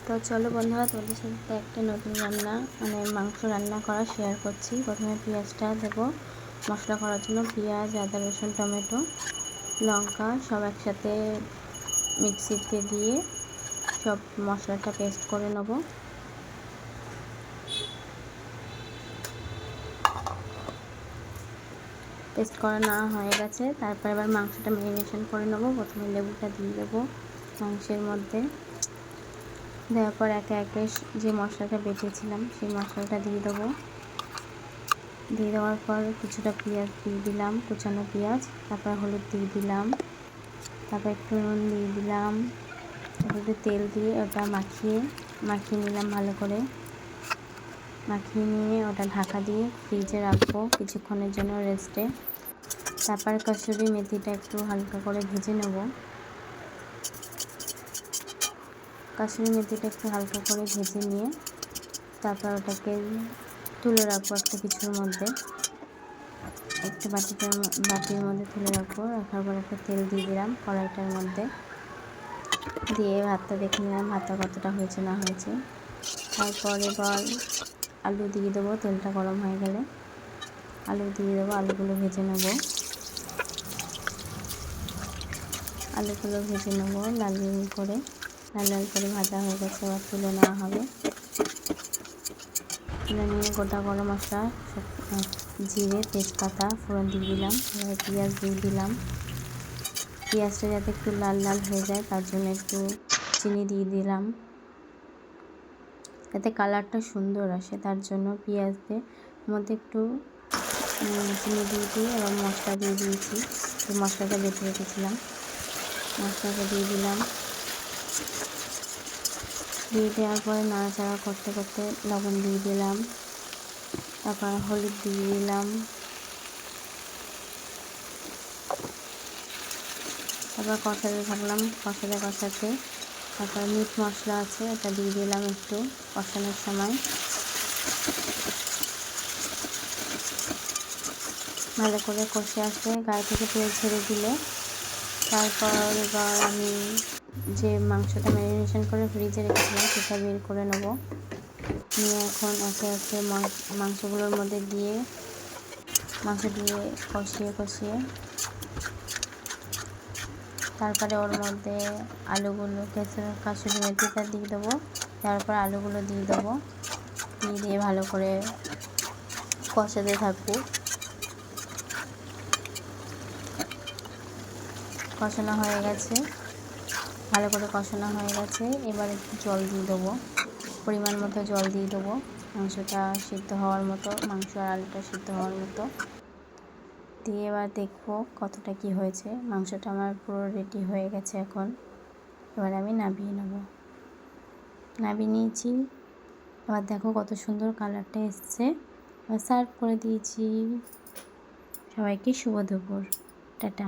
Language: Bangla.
তো চলো বন্ধুরা, তোমাদের সাথে একটা নতুন রান্না মাংস রান্না করা শেয়ার করছি। প্রথমে পেঁয়াজটা দেবো মশলা করার জন্য। পেঁয়াজ, আদা, রসুন, টমেটো, লঙ্কা সব একসাথে মিক্সিতে দিয়ে সব মশলাটা পেস্ট করে নেব। পেস্ট করা না হয়ে গেছে, তারপর এবার মাংসটা ম্যারিনেশন করে নেব। প্রথমে লেবুটা দিয়ে দেবো মাংসের মধ্যে। দেওয়ার পর একে একে যে মশলাটা বেটেছিলাম সেই মশলাটা দিয়ে দেবো। দিয়ে দেওয়ার পর কিছুটা পেঁয়াজ দিয়ে দিলাম, কুচানো পেঁয়াজ। তারপর হলুদ দিয়ে দিলাম, তারপর একটু নুন দিয়ে দিলাম, তারপর একটু তেল দিয়ে ওটা মাখিয়ে নিলাম ভালো করে। মাখিয়ে নিয়ে ওটা ঢাকা দিয়ে ফ্রিজে রাখবো কিছুক্ষণের জন্য রেস্টে। তারপর কসুরি মেথিটা একটু হালকা করে ভেজে নেব। কসুরি মেথিটা একটু হালকা করে ভেজে নিয়ে তারপর ওটাকে তুলে রাখবো একটা কিছুর মধ্যে, একটা বাটির মধ্যে তুলে রাখবো। রাখার পর একটা তেল দিয়ে দিলাম কড়াইটার মধ্যে, দিয়ে ভাতটা দেখে নিলাম ভাতটা কতটা হয়েছে না হয়েছে। তারপর এবার আলু দিয়ে দেবো, তেলটা গরম হয়ে গেলে আলু দিয়ে দেবো। আলুগুলো ভেজে নেব, লাল লাল করে ভাজা হয়ে গেছে। এবার তুলে নেওয়া হবে। তুলে নিয়ে গোটা গরম মশলা, জিরে, তেজপাতা ফোড়ন দিয়ে দিলাম। এবার পেঁয়াজ দিয়ে দিলাম। পেঁয়াজটা যাতে একটু লাল লাল হয়ে যায় তার জন্য একটু চিনি দিয়ে দিলাম, যাতে কালারটা সুন্দর আসে তার জন্য পেঁয়াজের মধ্যে একটু চিনি দিয়ে এবার মশলা দিয়ে দিয়েছি। যে মশলাটা বেটে রেখেছিলাম মশলাটা দিয়ে দিলাম। দিয়ে দেওয়ার পরে নাড়াচাড়া করতে করতে লবণ দিয়ে দিলাম, তারপর হলুদ দিয়ে দিলাম, তারপর কষাতে তারপর মিট মশলা আছে ওটা দিয়ে দিলাম একটু কষানোর সময়। ভালো করে কষে আসলে গায়ে থেকে তেল ছেড়ে দিলে তারপর এবার আমি যে মাংসটা ম্যারিনেশন করে ফ্রিজে রেখেছিলাম সেটা বের করে নেব। নিয়ে এখন একে একে মাংসগুলোর মধ্যে দিয়ে কষিয়ে তারপরে ওর মধ্যে কাসুরি মেথিটা দিয়ে দেবো। তারপর আলুগুলো দিয়ে দেবো, দিয়ে ভালো করে কষাতে থাকবো। কষানো হয়ে গেছে, ভালো করে কষানো হয়ে গেছে। এবার একটু জল দিয়ে দেবো, পরিমাণ মতো জল দিয়ে দেবো মাংসটা সিদ্ধ হওয়ার মতো, মাংস আর আলুটা সিদ্ধ হওয়ার মতো। দিয়ে এবার দেখবো কতটা কি হয়েছে। মাংসটা আমার পুরো রেডি হয়ে গেছে। এখন এবার আমি নামিয়ে নিয়েছি। এবার দেখো কত সুন্দর কালারটা এসছে। এবার সার্ভ করে দিয়েছি। সবাইকে শুভ দুপুর, টাটা।